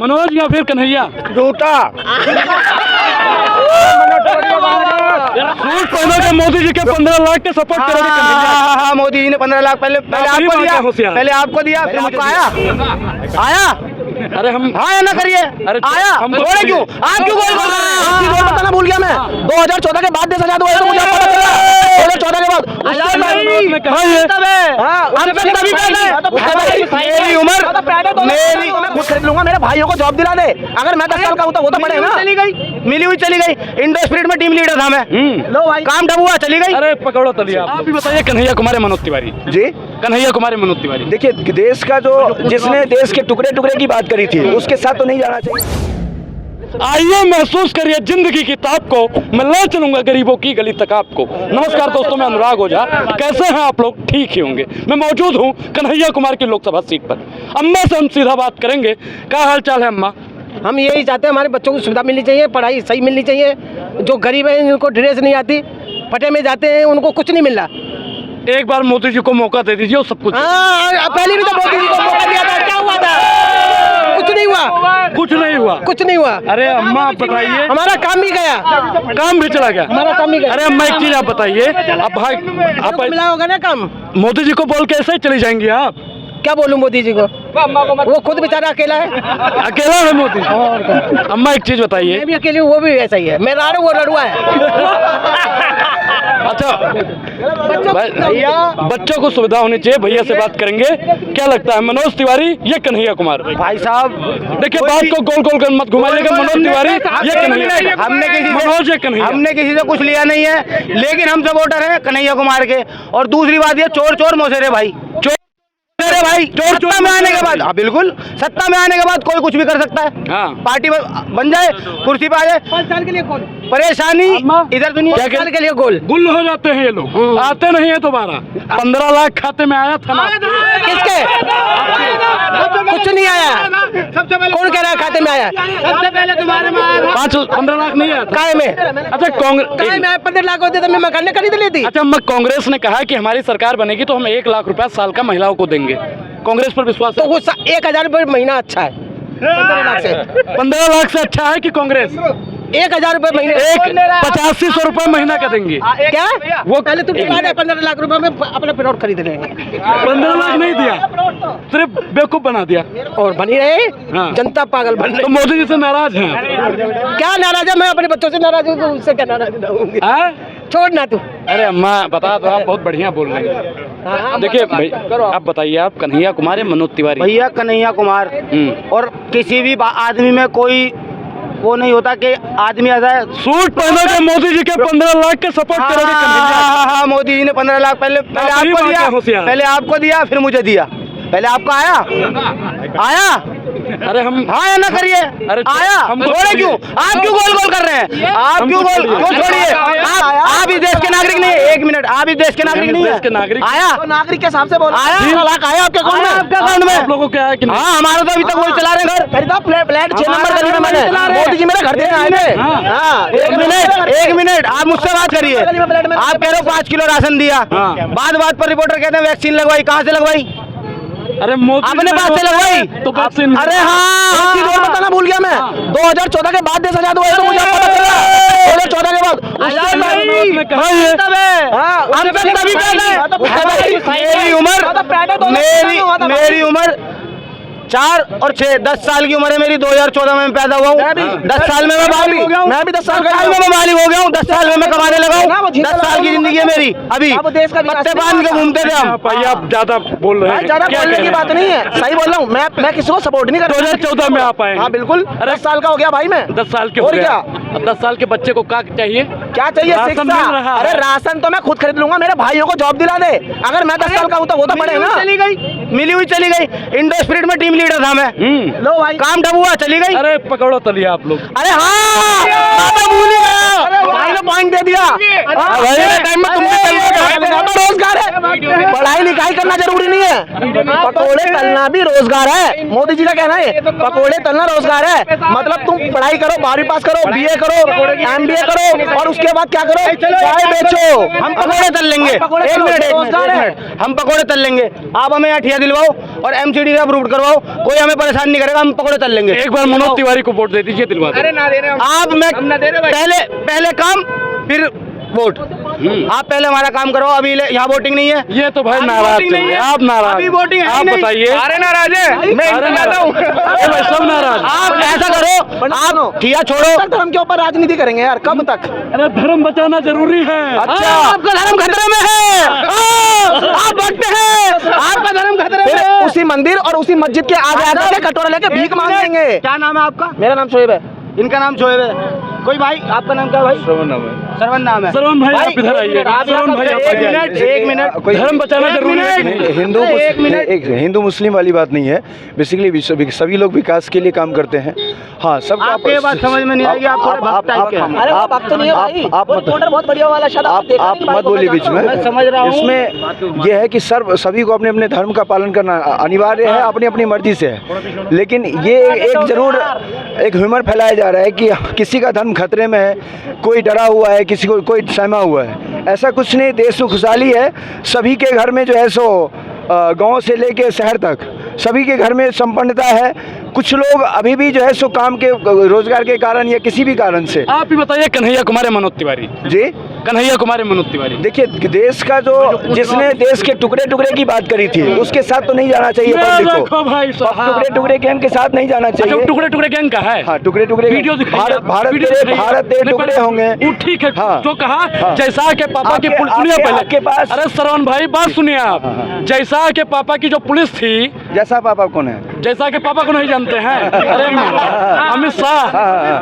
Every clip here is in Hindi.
मनोज या फिर कन्हैया? झूठा। सूट पहनोगे मोदी जी के 15 लाख के सपोर्ट करोगे कन्हैया? हाँ, मोदी जी ने 15 लाख पहले आपको दिया, पहले आपको दिया, फिर मुझे आया। अरे हम हाँ या ना करिए। अरे आया बोले क्यों? आप क्यों गोल कर रहे हैं? बताना भूल गया मैं। 2014 के बाद देश आजाद हुआ है, तो मुझे पता चला 2014 के बाद मेरी उम्र मेरी खुद खरीद लूंगा, मेरे भाइयों को जॉब दिला दे। अगर मैं 10 साल का हूँ तो वो तो पड़े ना। चली गई, मिली हुई चली गई। इंडो स्पिरिट में टीम लीडर था मैं। लो भाई काम डब हुआ, चली गई। अरे पकड़ो तलिया। आप भी बताइए कन्हैया कुमार मनोज तिवारी जी। कन्हैया कुमार मनोज तिवारी, देखिए देश का जो जिसने देश के टुकड़े टुकड़े की बात करी थी उसके साथ तो नहीं जाना चाहिए। आइए महसूस करिए जिंदगी की ताप को, मैं ले चलूंगा गरीबों की गली तक आपको। नमस्कार दोस्तों, मैं अनुराग ओझा। कैसे हैं आप लोग? ठीक ही होंगे। मैं मौजूद हूं कन्हैया कुमार की लोकसभा सीट पर। अम्मा से हम सीधा बात करेंगे। क्या हाल चाल है अम्मा? हम यही चाहते हैं, हमारे बच्चों को सुविधा मिलनी चाहिए, पढ़ाई सही मिलनी चाहिए। जो गरीब हैं जिनको ड्रेस नहीं आती, पटे में जाते हैं, उनको कुछ नहीं मिल रहा। एक बार मोदी जी को मौका दे दीजिए और सब कुछ। पहले भी तो मोदी जी को मौका दिया था, क्या हुआ था? कुछ नहीं हुआ, कुछ नहीं हुआ, कुछ नहीं हुआ। अरे अम्मा आप बताइए। हमारा काम भी गया, काम भी चला गया, हमारा काम भी गया। अरे अम्मा एक चीज आप बताइए, अब भाई आप मिला होगा ना काम। मोदी जी को बोल के ऐसे ही चली जाएंगी आप? क्या बोलूं मोदी जी को, वो खुद बेचारा अकेला है। अकेला है मोदी जी? अम्मा एक चीज बताइए। मैं भी अकेली हूँ, वो भी ऐसा ही है। मैं राड़ू, वो लड़ुआ है। अच्छा बच्चों को सुविधा होनी चाहिए। भैया से बात करेंगे। क्या लगता है मनोज तिवारी या कन्हैया कुमार? भाई साहब देखिए बात को गोल गोल कर मत घुमाइएगा। मनोज तिवारी या कन्हैया? हमने किसी से कुछ लिया नहीं है, लेकिन हम सपोर्टर हैं कन्हैया कुमार के। और दूसरी बात ये चोर चोर मोसेरे भाई, चोर भाई, चोर सत्ता में आने के बाद, हाँ बिल्कुल, सत्ता में आने के बाद कोई कुछ भी कर सकता है। हाँ। पार्टी बन जाए, कुर्सी पे आ जाए, 5 साल के लिए गोल, परेशानी इधर दुनिया। 5 साल के लिए गोल गुल हो जाते हैं ये लोग, आते नहीं है दोबारा। 15 लाख खाते में आया था ना? किसके? कुछ नहीं आया। कौन कह रहा है खाते में आया? सबसे पहले तुम्हारे में 15 लाख नहीं आया था। काय में? अच्छा कांग्रेस काय में 15 लाख होते तो मैं मकान खरीद लेती। अच्छा अम्मा, कांग्रेस ने कहा कि हमारी सरकार बनेगी तो हम 1 लाख रुपया साल का महिलाओं को देंगे। कांग्रेस पर विश्वास तो है? वो 1000 रुपये महीना अच्छा है। 15 लाख से 15 लाख से अच्छा है कि कांग्रेस 1000 रुपये महीने, 8500 रुपए महीना का देंगे। क्या वो पहले तुम 15 लाख रुपए में अपना प्लॉट खरीद लेंगे। 15 लाख नहीं दिया, सिर्फ बेवकूफ बना दिया और बनी रहे। हाँ। जनता पागल बन रही। तो मोदी जी से नाराज हैं? क्या नाराज है? मैं अपने बच्चों से नाराज हूँ, तो उससे क्या नाराज रहूंगी? छोड़ ना तू। अरे अम्मा बता दो, आप बहुत बढ़िया बोल रहे हैं। देखिए भाई आप बताइए, आप कन्हैया कुमार या मनोज तिवारी? भैया कन्हैया कुमार। और किसी भी आदमी में कोई वो नहीं होता कि आदमी आता है सूट पहनोगे मोदी जी के 15 लाख के सपोर्ट करोगे कन्हैया? हाँ, मोदी जी ने 15 लाख पहले आपको दिया, फिर मुझे दिया। पहले आपका आया। अरे हम हाँ या ना करिए। अरे आया हम बोले क्यों? आप क्यों गोल गोल कर रहे हैं? आप क्यों गोल छोड़िए। आप इस देश के नागरिक नहीं है। 1 मिनट, आप इस देश के नागरिक नहीं है। नागरिक आया तो नागरिक के हिसाब से बोल आया। 15 लाख आया आपके अकाउंट में? आपके अकाउंट में आप लोगों को क्या है कि नहीं? हाँ, हमारा तो अभी तक वही चला रहे हैं घर। खरीदा फ्लैट 6 नंबर गली में मैंने। मोदी जी मेरा घर देने आए थे। 1 मिनट आप मुझसे बात करिए। आप कह रहे हो 5 किलो राशन दिया, बात पर रिपोर्टर कहते हैं वैक्सीन लगवाई। कहाँ से लगवाई? अरे मोदी अपने पास से लगवाई तो वैक्सीन। अरे हाँ, बताना भूल गया मैं। 2014 के बाद देश आजाद हुआ है, तो मुझे पता चला 2014 के बाद। मेरी उम्र 4 और 6 10 साल की उम्र है मेरी। 2014 में पैदा हुआ हूँ। 10 साल में मैं बालिग हो गया हूँ। मैं भी 10 साल में बालिग हो गया हूँ। 10 साल में मैं कमाने लगा हूँ। 10 साल की जिंदगी है मेरी। अभी पत्ते बांध के घूमते थे हम। आप ज्यादा बोल रहे हैं। ज्यादा बोलने की बात नहीं है, सही बोल रहा हूँ मैं किसी को सपोर्ट नहीं कर रहा। 2014 में आप आए? हाँ बिल्कुल। 10 साल का हो गया भाई मैं। 10 साल के और क्या? अब 10 साल के बच्चे को क्या चाहिए? क्या चाहिए? राशन मिल रहा है। अरे राशन तो मैं खुद खरीद लूंगा, मेरे भाइयों को जॉब दिला दे। अगर मैं 10 साल का हूँ तो वो तो पड़े ना। चली गई, मिली हुई चली गई। इंडो स्पिरिट में टीम लीडर था मैं। लो भाई काम डब हुआ, चली गई। अरे पकड़ो तलिया आप लोग। अरे हाँ, भूल गया। भाई ने पॉइंट दे दिया। भाई टाइम में तुमने रोजगार है, पढ़ाई पढ़ाई लिखाई करना जरूरी नहीं है, पकोड़े तलना भी रोजगार है। मोदी जी का कहना है पकोड़े तलना रोजगार है। मतलब तुम पढ़ाई करो, 12वीं पास करो, BA करो, MBA करो और उसके बाद क्या करो, चाय बेचो, हम पकोड़े तल लेंगे। एक मिनट, हम पकोड़े तल लेंगे। आप हमें यहाँ ठिया दिलवाओ और MCD का अप्रूव करवाओ, कोई हमें परेशान नहीं करेगा, हम पकोड़े तल लेंगे। एक बार मनोज तिवारी को वोट दे दीजिए, दिलवा दो। आप मैं पहले काम फिर वोट। आप पहले हमारा काम करो, अभी यहाँ वोटिंग नहीं है। ये तो भाई नाराज चल रहे हैं, आप नाराज, अभी वोटिंग है आप नहीं। बताइए। सारे नाराज है, मैं कहता हूँ सब नाराज। आप ऐसा करो, आप ठिया छोड़ो, धर्म के ऊपर राजनीति करेंगे यार, कब तक? अरे धर्म बचाना जरूरी है। अच्छा, आपका धर्म खतरे में है, आप भक्त हैं, आपका धर्म खतरे में है। उसी मंदिर और उसी मस्जिद के आगे आगे कटोरा लेके भीख मांगेंगे। क्या नाम है आपका? मेरा नाम शोएब है, इनका नाम शोएब है। कोई भाई, आपका नाम क्या है भाई? श्रवण नाम है। श्रवण नाम है। श्रवण भाई आप इधर आइए। श्रवण भाई एक मिनट, धर्म बचाना जरूरी है। हिंदू मुस्लिम वाली बात नहीं है। बेसिकली सभी लोग विकास के लिए काम करते हैं। हाँ, सबका आपके बात समझ में नहीं आएगी। आप भक्त टाइप के हैं। अरे वो भक्त नहीं है भाई, आप बहुत बढ़िया वाला शब्द आप मत बोलिए बीच में। मैं समझ रहा हूँ। इसमें यह है कि सभी को अपने अपने धर्म का पालन करना अनिवार्य है, अपनी अपनी मर्जी से है। लेकिन ये एक जरूर एक ह्यूमर फैलाया जा रहा है कि किसी का धर्म खतरे में है, कोई डरा हुआ है, किसी को कोई सहमा हुआ है। ऐसा कुछ नहीं, देश में खुशहाली है। सभी के घर में जो है सो गांव से लेके शहर तक सभी के घर में संपन्नता है। कुछ लोग अभी भी जो है सो काम के रोजगार के कारण या किसी भी कारण से। आप ही बताइए, कन्हैया कुमार मनोज तिवारी जी, कन्हैया कुमार मनोज तिवारी, देखिए देश का जो जिसने देश के टुकड़े टुकड़े की बात करी थी, उसके साथ तो नहीं जाना चाहिए पब्लिक को। भाई टुकड़े टुकड़े गैंग के साथ नहीं जाना चाहिए। टुकड़े टुकड़े गैंग का है। हाँ, टुकड़े टुकड़े वीडियो दिखाइए। भारत तेरे टुकड़े होंगे। वो ठीक है, हाँ। जो कहा हाँ। जैसा के पापा की पुलिस, सुनिए पहले आपके पास। अरे श्रवण भाई बात सुनिए आप। जैसा के पापा की जो पुलिस थी, जैसा पापा कौन है? जैसा के पापा को नहीं जानते हैं? अरे अमित शाह,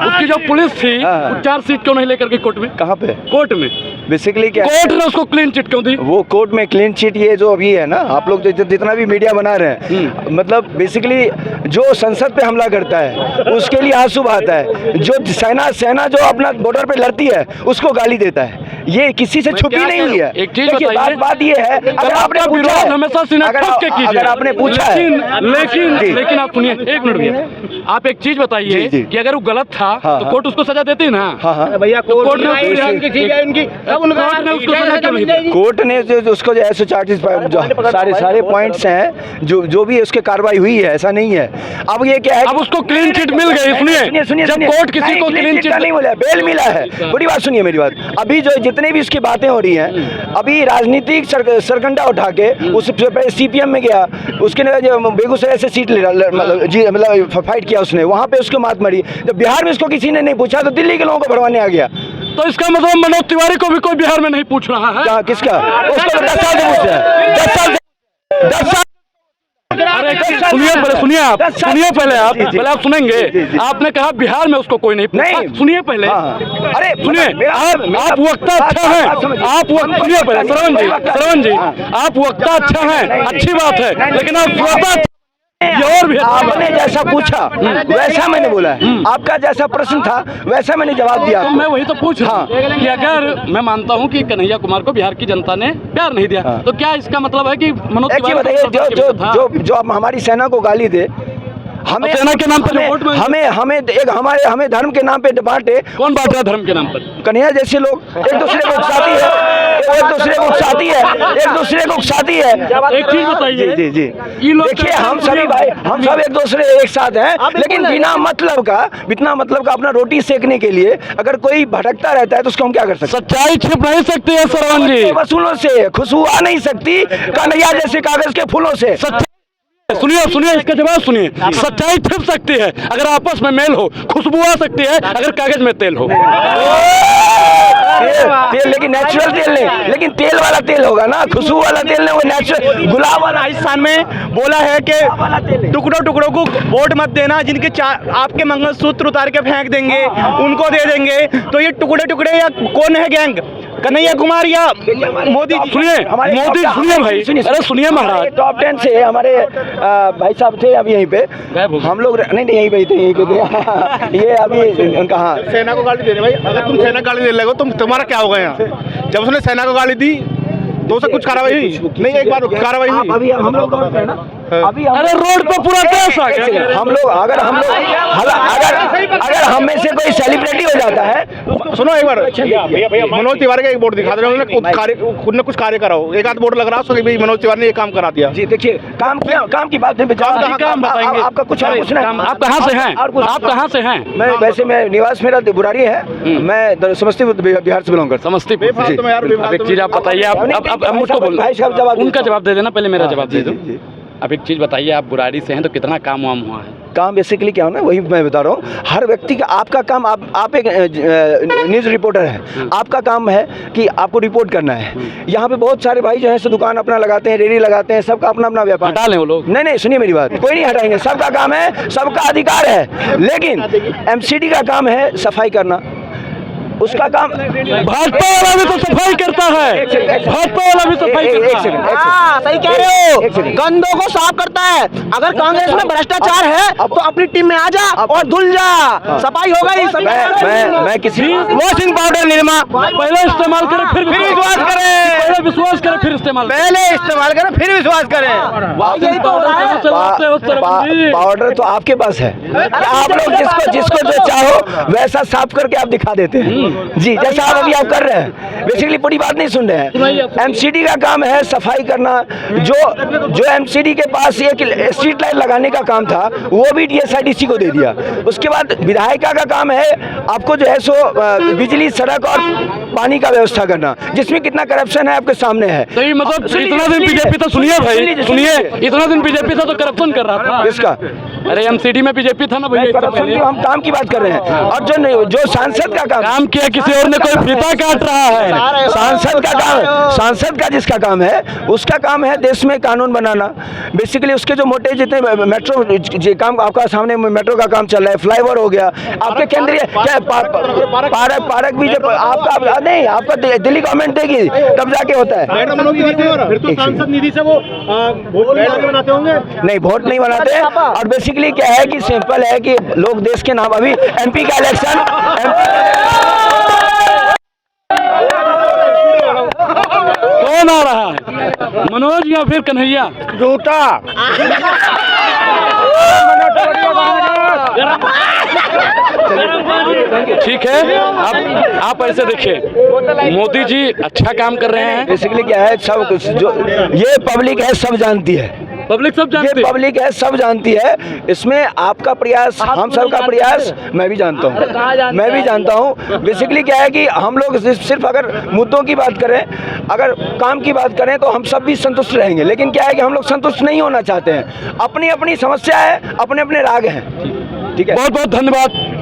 उसकी जो पुलिस थी वो 4 सीट क्यों नहीं लेकर के कोर्ट में? कहाँ पे? कोर्ट में। बेसिकली क्या कोर्ट ने उसको क्लीन चिट क्यों दी? वो कोर्ट में क्लीन चिट, ये जो अभी है ना, आप लोग जितना भी मीडिया बना रहे हैं, मतलब बेसिकली जो संसद पे हमला करता है उसके लिए आंसू बहाता है। जो सेना जो अपना बॉर्डर पे लड़ती है उसको गाली देता है। ये किसी से छुपी नहीं हुई है। एक चीज बताइए, बात ये है, अगर आपने पूछा है, हमेशा सीना ठोक के कीजिए। अगर आपने पूछा है, लेकिन आप सुनिए, एक मिनट भैया, आप एक चीज बताइए कि अगर वो गलत था तो कोर्ट उसको सजा देती ना? भैया कोर्ट ने उसको सजा क्यों नहीं दी? कोर्ट ने जो उसको जो है सो चार्जेस सारे पॉइंट्स हैं जो भी उसके कार्रवाई हुई है, ऐसा नहीं है। अब ये क्या है, अब उसको क्लीन चिट मिल गई। सुनिए, जब कोर्ट किसी को क्लीन चिट नहीं बोला, बेल मिला है। बड़ी बात सुनिए मेरी बात। अभी जो जितने भी उसकी बातें हो रही हैं, अभी राजनीतिक सरकंडा उठा के उससे पहले CPM में गया, उसके बेगूसराय से सीट मतलब फाइट किया उसने, वहाँ पे उसको मात मारी। जब बिहार में इसको किसी ने नहीं पूछा तो दिल्ली के लोगों को भरवाने आ गया। तो इसका मतलब मनोज तिवारी को भी कोई बिहार में नहीं पूछ रहा है? क्या, किसका? उसको 10 साल से पूछ रहा है। 10 साल। अरे सुनिए पहले आप सुनेंगे। आपने कहा बिहार में उसको कोई नहीं पूछा। सुनिए पहले। अरे सुनिए, आप वक्ता अच्छा हैं। आप सुनिए पहले, श्रवण जी, आप वक्ता अच्छा हैं, अच्छी बात है, लेकिन आप वक्ता और भी आपने जैसा पूछा वैसा मैंने बोला है। आपका जैसा प्रश्न था वैसा मैंने जवाब दिया। तो मैं वही तो पूछ रहा हूँ कि अगर मैं मानता हूँ कि कन्हैया कुमार को बिहार की जनता ने प्यार नहीं दिया, तो क्या इसका मतलब है कि मनोज तिवारी बताइए, जो हमारी सेना को गाली दे, हमें सेना के नाम पर हमें धर्म के नाम पे बांटे। कौन बांट रहा है धर्म के नाम पर? कन्हैया जैसे लोग एक दूसरे को उकसाती है, एक दूसरे को उकसाती है। एक चीज बताइए, जी देखिए, हम सभी भाई, हम सब एक दूसरे एक साथ हैं, लेकिन बिना मतलब का अपना रोटी सेकने के लिए अगर कोई भटकता रहता है तो उसको हम क्या कर सकते हैं? सच्चाई छिप नहीं सकती है श्रवण जी। वसूलों से खुशबू आ नहीं सकती कन्हैया जैसे कागज के फूलों से। सुनिए, इसका जवाब सुनिए। सच्चाई छिप सकती है अगर आपस में मेल हो, खुशबू आ सकती है अगर कागज में तेल हो। तेल, लेकिन नेचुरल तेल नहीं, लेकिन तेल वाला तेल होगा ना, खुशबू वाला तेल नहीं, वो नेचुरल गुलाब वाला। राजस्थान में बोला है कि टुकड़ों को वोट मत देना, जिनके आपके मंगलसूत्र उतार के फेंक देंगे उनको दे देंगे। तो ये टुकड़े या कौन है गैंग? कन्हैया कुमार या मोदी? सुनिए भाई, अरे सुनिए महाराज, टॉप 10 से हमारे भाई साहब थे अभी यहीं पे, हम लोग नहीं यहीं पे थे, यहीं पे थे। ये अभी उनका, हाँ, सेना को गाली दे रहे भाई। अगर तुम सेना गाली दे लगे तुम, तुम्हारा क्या होगा यहाँ? जब उसने सेना को गाली दी तो उससे कुछ कार्रवाई हुई नहीं? एक बार कार्रवाई हुई? अभी हम लोग दौड़ते हैं ना, अभी अरे रोड पे पूरा देश आ गया। हम लोग अगर हम में से कोई सेलिब्रिटी हो जाता है, सुनो एक बार, मनोज तिवारी का एक बोर्ड दिखा दे रहे हैं, खुद ने कुछ कार्य करा हो, एक आध बोर्ड लग रहा हो कि भाई मनोज तिवारी ने ये काम करा दिया। जी देखिए, काम की बात है, काम बताएंगे। आपका कुछ पूछना है? आप कहाँ से हैं? आप कहाँ से हैं? मैं निवास मेरा बुराड़ी है, मैं समस्तीपुर बिहार से बिलोंग करता हूँ। समस्तीपुर। अब एक चीज आप बताइए, अब मुझको बोलना, उनका जवाब दे देना, पहले मेरा जवाब दे दो। अब एक चीज बताइए, आप बुराड़ी से हैं तो कितना काम वाम हुआ है? काम बेसिकली क्या हो ना, वही मैं बता रहा हूँ। हर व्यक्ति का, आपका काम, आप एक न्यूज़ रिपोर्टर है, आपका काम है कि आपको रिपोर्ट करना है। यहाँ पे बहुत सारे भाई जो है सो दुकान अपना लगाते हैं, रेडी लगाते हैं, सबका अपना अपना व्यापार। हटा लें वो लोग? नहीं, सुनिए मेरी बात, कोई नहीं हटाएंगे, सबका काम है, सबका अधिकार है, लेकिन एमसीडी का काम है सफाई करना, उसका काम। भाजपा वाला भी तो सफाई करता है, भाजपा वाला भी सफाई करता है। हाँ, सही कह रहे हो, गंदों को साफ करता है। अगर कांग्रेस में भ्रष्टाचार है तो अपनी टीम में आ जा और धुल जा, सफाई होगा ही। मैं किसी वॉशिंग पाउडर निरमा पहले इस्तेमाल करें फिर विश्वास करें, पहले विश्वास करें फिर इस्तेमाल करें। पहले इस्तेमाल करें फिर विश्वास करें। पाउडर तो आपके पास है, आप लोग जिसको जो चाहो वैसा साफ करके आप दिखा देते हैं जी, जैसा आप अभी आप कर रहे हैं। बेसिकली पूरी बात नहीं सुन रहे हैं। एमसीडी का काम है सफाई करना। जो एमसीडी के पास एक स्ट्रीट लाइट लगाने का काम था वो भी डीएसआईडीसी को दे दिया। उसके बाद विधायिका का काम है आपको जो है सो बिजली, सड़क और पानी का व्यवस्था करना, जिसमें कितना करप्शन है आपके सामने है। तो ये मतलब इतना दिन बीजेपी था, सुनिए भाई सुनिए, इतना दिन बीजेपी था तो करप्शन कर रहा था। किसका? अरे एमसीडी में बीजेपी था ना भैया। करप्शन की हम काम की बात कर रहे हैं, और जो सांसद का काम किया किसी और ने, कोई फीता काट रहा है। सांसद का जिसका काम है उसका काम है देश में कानून बनाना। बेसिकली उसके जो मोटे जितने मेट्रो काम आपका सामने मेट्रो का काम चल रहा है, फ्लाईओवर हो गया, आपके केंद्रीय क्या पार्क भी जो आपका नहीं, आपका दिल्ली गवर्नमेंट देगी तब जाके होता है। फिर तो सांसद निधि से वो वोट बनाते होंगे? नहीं, वोट नहीं बनाते। और बेसिकली क्या है कि सिंपल है कि लोग देश के नाम, अभी एमपी का इलेक्शन, कौन आ रहा है, मनोज या फिर कन्हैया? झूठा। ठीक है, आप ऐसे देखिए, मोदी जी अच्छा काम कर रहे हैं। बेसिकली क्या है, सब कुछ जो ये पब्लिक है सब जानती है, पब्लिक सब जानती है, पब्लिक है सब जानती है। इसमें आपका प्रयास, हम सब का प्रयास मैं भी जानता हूँ, बेसिकली क्या है कि हम लोग सिर्फ अगर मुद्दों की बात करें, अगर काम की बात करें तो हम सब भी संतुष्ट रहेंगे। लेकिन क्या है कि हम लोग संतुष्ट नहीं होना चाहते हैं, अपनी अपनी समस्या है, अपने अपने राग हैं। ठीक है, बहुत बहुत धन्यवाद।